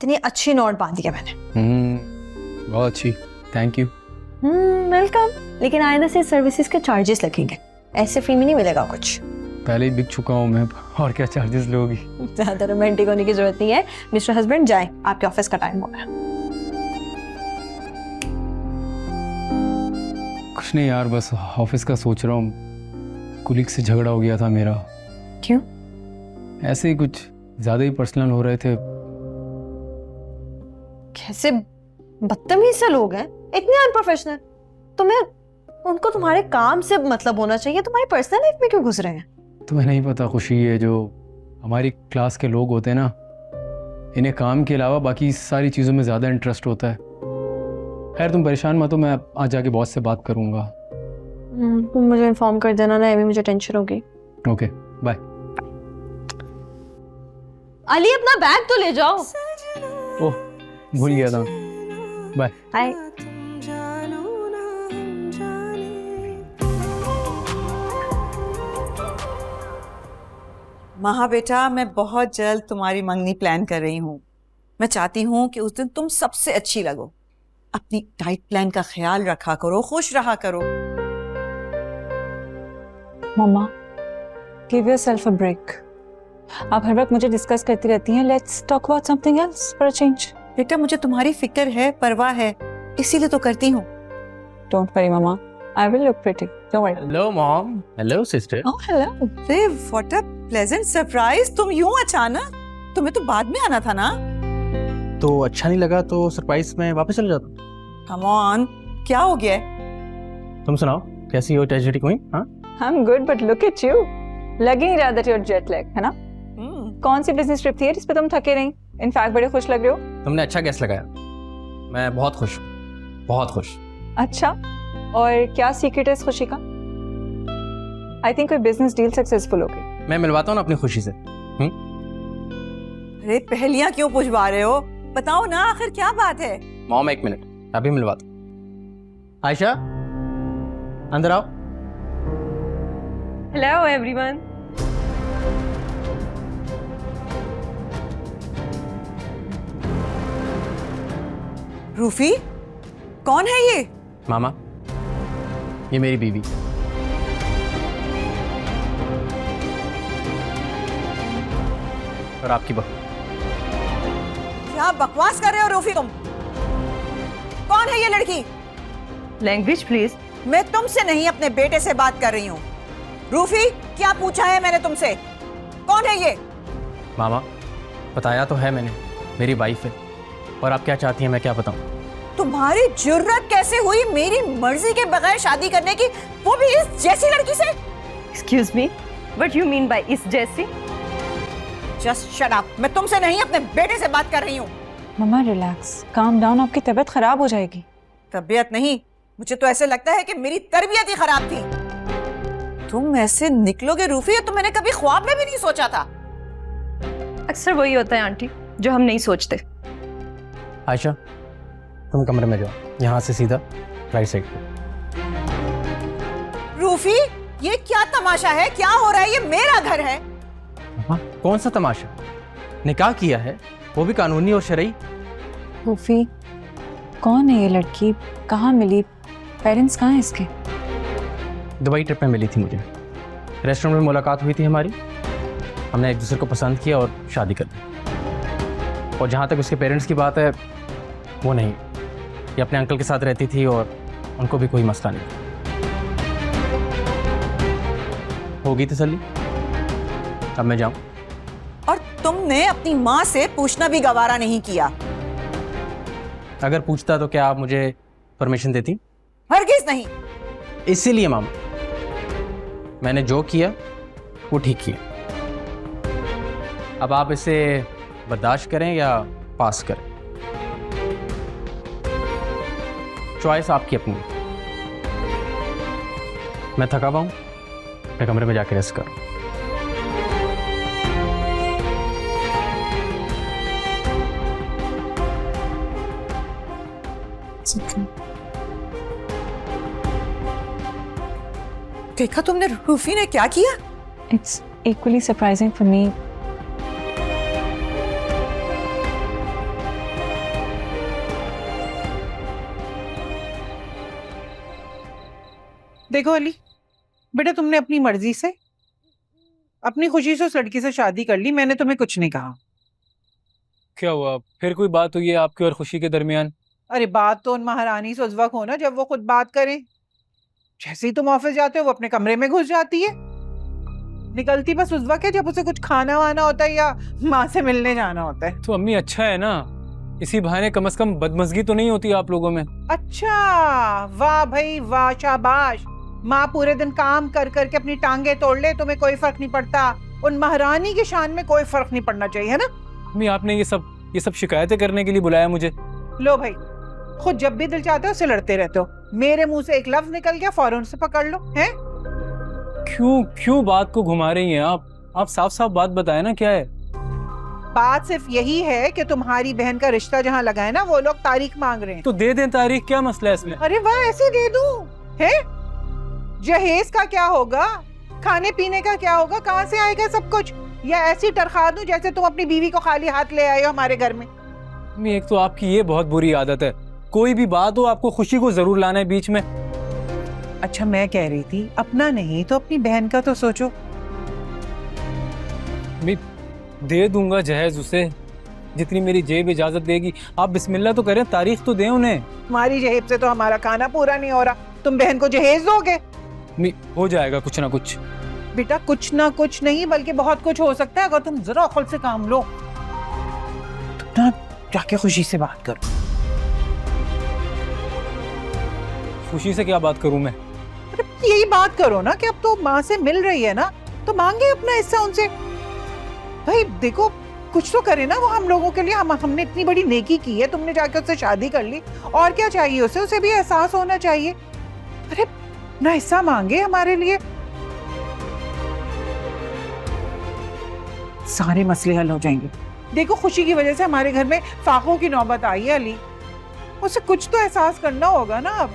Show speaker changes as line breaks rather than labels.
कितनी अच्छी नोट बांधी है मैंने।
बहुत अच्छी, थैंक यू।
वेलकम। लेकिन आइंदा से सर्विसेज के चार्जेस लगेंगे, ऐसे फ्री में नहीं मिलेगा कुछ।
पहले ही बिक चुका हूँ मैं, और क्या चार्जेस लोगी।
ज्यादा रोमांटिक होने की जरूरत नहीं है। मिस्टर हस्बैंड जाएं, आपके ऑफिस का टाइम हो गया।
कुछ नहीं यार, बस ऑफिस का सोच रहा हूँ। कुलीग से झगड़ा हो गया था मेरा।
क्यों?
ऐसे ही कुछ ज्यादा ही पर्सनल हो रहे थे।
कैसे बदतमीज से लोग हैं, इतने अनप्रोफेशनल। तुम्हें उनको तुम्हारे काम से मतलब होना चाहिए, तुम्हारी पर्सनल लाइफ में क्यों घुस रहे हैं?
तुम्हें नहीं पता खुशी, ये जो हमारी क्लास के लोग होते हैं ना, इन्हें काम के अलावा बाकी सारी चीज़ों में ज़्यादा इंटरेस्ट होता है। खैर तुम परेशान मत हो, मैं आज जाके बॉस से बात करूँगा।
तुम मुझे इन्फॉर्म कर देना ना, अभी मुझे टेंशन होगी।
Okay bye.
अली अपना बैग तो ले जाओ।
ओह भूल गया था। बाय।
हाय।
महा बेटा, मैं बहुत जल्द तुम्हारी मंगनी प्लान कर रही हूँ। मैं चाहती हूँ कि उस दिन तुम सबसे अच्छी लगो। अपनी डाइट प्लान का ख्याल रखा करो, खुश रहा करो।
मम्मा, गिव योरसेल्फ अ ब्रेक। आप हर वक्त मुझे डिस्कस करती रहती हैं। Let's talk about something else for a change.
बेटा, मुझे तुम्हारी फिक्र है, परवाह है, इसीलिए तो करती हूँ।
Don't worry mamma, I will look pretty, don't worry.
Hello mom. Hello sister.
Oh hello. अरे व्हाट अ प्लेजेंट सरप्राइज। तुम यूं अचानक? तुम्हें तो बाद में आना था ना।
तो अच्छा नहीं लगा तो सरप्राइज में वापस चले जाता।
कम ऑन, क्या हो गया है?
तुम सुनाओ, कैसी हो ट्रेजेडी क्वीन? हाँ,
I am good but look at you. लग ही नहीं रहा that you are jet lag, है ना? कौन सी बिजनेस ट्रिप थी जिस पे तुम थके नहीं? इनफैक्ट बड़े खुश लग रहे हो।
तुमने अच्छा गैस लगाया। मैं बहुत खुश हूँ, बहुत खुश।
अच्छा, और क्या सीक्रेट है इस खुशी का? आई थिंक कोई बिजनेस डील सक्सेसफुल हो गई।
मैं मिलवाता हूँ ना अपनी खुशी से।
अरे पहेलियां क्यों पूछवा रहे हो? बताओ ना, आखिर क्या बात है?
मॉम एक मिनट, अभी मिलवाता हूँ। आयशा, अंदर आओ।
Hello everyone.
रूफी, कौन है ये?
मामा, ये मेरी बीवी। और आपकी बहू।
क्या बकवास कर रहे हो रूफी तुम? कौन है ये लड़की?
Language please.
मैं तुमसे नहीं, अपने बेटे से बात कर रही हूँ। रूफी, क्या पूछा है मैंने तुमसे? कौन है ये?
मामा, बताया तो है मैंने, मेरी वाइफ है। और आप क्या चाहती हैं, मैं क्या बताऊं?
तुम्हारी जुर्रत कैसे हुई मेरी मर्जी के बगैर शादी करने की, वो भी इस जैसी लड़की से?
Excuse me, what you mean by इस जैसी?
Just shut up. मैं तुमसे नहीं, अपने बेटे से बात कर रही हूँ।
मम्मा रिलैक्स, काम डाउन, आपकी तबीयत खराब हो जाएगी।
तबीयत नहीं, मुझे तो ऐसे लगता है कि मेरी तरबियत ही खराब थी। तुम ऐसे निकलोगे रूफी, ये तो मैंने कभी ख्वाब में भी नहीं सोचा था।
अक्सर वही होता है आंटी, जो हम नहीं सोचते।
आयशा, तुम कमरे में जाओ, यहाँ से सीधा राइट साइड पे।
रूफी, ये क्या तमाशा है? क्या हो रहा है? ये मेरा घर है।
हाँ, कौन सा तमाशा? निकाह किया है, वो भी कानूनी और शरई।
रूफी, कौन है ये लड़की? कहाँ मिली? पेरेंट्स कहाँ हैं इसके?
दुबई ट्रिप में मिली थी मुझे। रेस्टोरेंट में मुलाकात हुई थी हमारी। हमने एक दूसरे को पसंद किया और शादी कर दी। और जहाँ तक उसके पेरेंट्स की बात है, वो नहीं, ये अपने अंकल के साथ रहती थी और उनको भी कोई मसला नहीं था। होगी तसल्ली? अब मैं जाऊँ?
और तुमने अपनी माँ से पूछना भी गवारा नहीं किया?
अगर पूछता तो क्या आप मुझे परमिशन देती?
हरगिज नहीं।
इसीलिए मामा, मैंने जो किया वो ठीक किया। अब आप इसे बर्दाश्त करें या पास करें, चॉइस आपकी अपनी। मैं थका हुआ हूं, मैं कमरे में जाकर रेस्ट करूं।
देखा तुमने रूफी ने क्या किया?
It's equally surprising for me.
देखो अली, बेटा तुमने अपनी मर्जी से अपनी खुशी से उस लड़की से शादी कर ली, मैंने तुम्हें कुछ नहीं कहा।
क्या हुआ, फिर कोई बात हुई है आपकी और खुशी के दरमियान?
अरे बात तो उन महारानी से उस वक्त हो ना जब वो खुद बात करें। जैसे ही तुम ऑफिस जाते हो वो अपने कमरे में घुस जाती है, निकलती बस उस वक्त है जब उसे कुछ खाना वाना होता है या माँ से मिलने जाना होता है।
तो अम्मी अच्छा है ना, इसी बहाने कम से कम बदमजगी तो नहीं होती आप लोगों में।
अच्छा, वाह भाई वाह, शाबाश। माँ पूरे दिन काम कर करके अपनी टांगे तोड़ ले, तुम्हें कोई फर्क नहीं पड़ता। उन महारानी की शान में कोई फर्क नहीं पड़ना चाहिए, है ना?
अम्मी आपने ये सब शिकायतें करने के लिए बुलाया मुझे?
लो भाई, खुद जब भी दिल चाहते हो उससे लड़ते रहते हो। मेरे मुंह से एक लफ्ज निकल गया फौरन से पकड़ लो, हैं?
क्यों बात को घुमा रही हैं आप साफ साफ बात बताएं ना, क्या है
बात? सिर्फ यही है कि तुम्हारी बहन का रिश्ता जहाँ लगा है ना, वो लोग तारीख मांग रहे हैं।
तो दे दें तारीख, क्या मसला है इसमें?
अरे वाह, ऐसे दे दूं? है? जहेज का क्या होगा, खाने पीने का क्या होगा, कहाँ से आएगा सब कुछ? या ऐसी तरखा दूं जैसे तुम अपनी बीवी को खाली हाथ ले आए हो हमारे घर में?
अम्मी एक तो आपकी ये बहुत बुरी आदत है, कोई भी बात हो आपको खुशी को जरूर लाना है बीच में।
अच्छा, मैं कह रही थी अपना नहीं तो अपनी बहन का तो सोचो।
मैं दे दूंगा जहेज उसे, जितनी मेरी जेब इजाजत देगी। आप बिस्मिल्लाह तो करें, तारीख तो दें उन्हें।
तुम्हारी जेब से तो हमारा खाना पूरा नहीं हो रहा, तुम बहन को जहेज दोगे?
हो जाएगा कुछ ना कुछ।
बेटा कुछ ना कुछ नहीं बल्कि बहुत कुछ हो सकता है अगर तुम जरा अक्ल से काम लो। तुम ना जाके खुशी से बात करो।
खुशी से क्या बात करूं मैं?
अरे यही बात करो ना कि अब तो माँ से मिल रही है ना, तो मांगे अपना हिस्सा उनसे। भाई देखो, कुछ तो करे ना वो हम लोगों के लिए। हमने इतनी बड़ी नेकी की है, तुमने जाके उससे शादी कर ली, और क्या चाहिए उसे भी एहसास होना चाहिए। अरे ना हिस्सा मांगे हमारे लिए, सारे मसले हल हो जाएंगे। देखो खुशी की वजह से हमारे घर में फाकों की नौबत आई है अली, उसे कुछ तो एहसास करना होगा ना अब।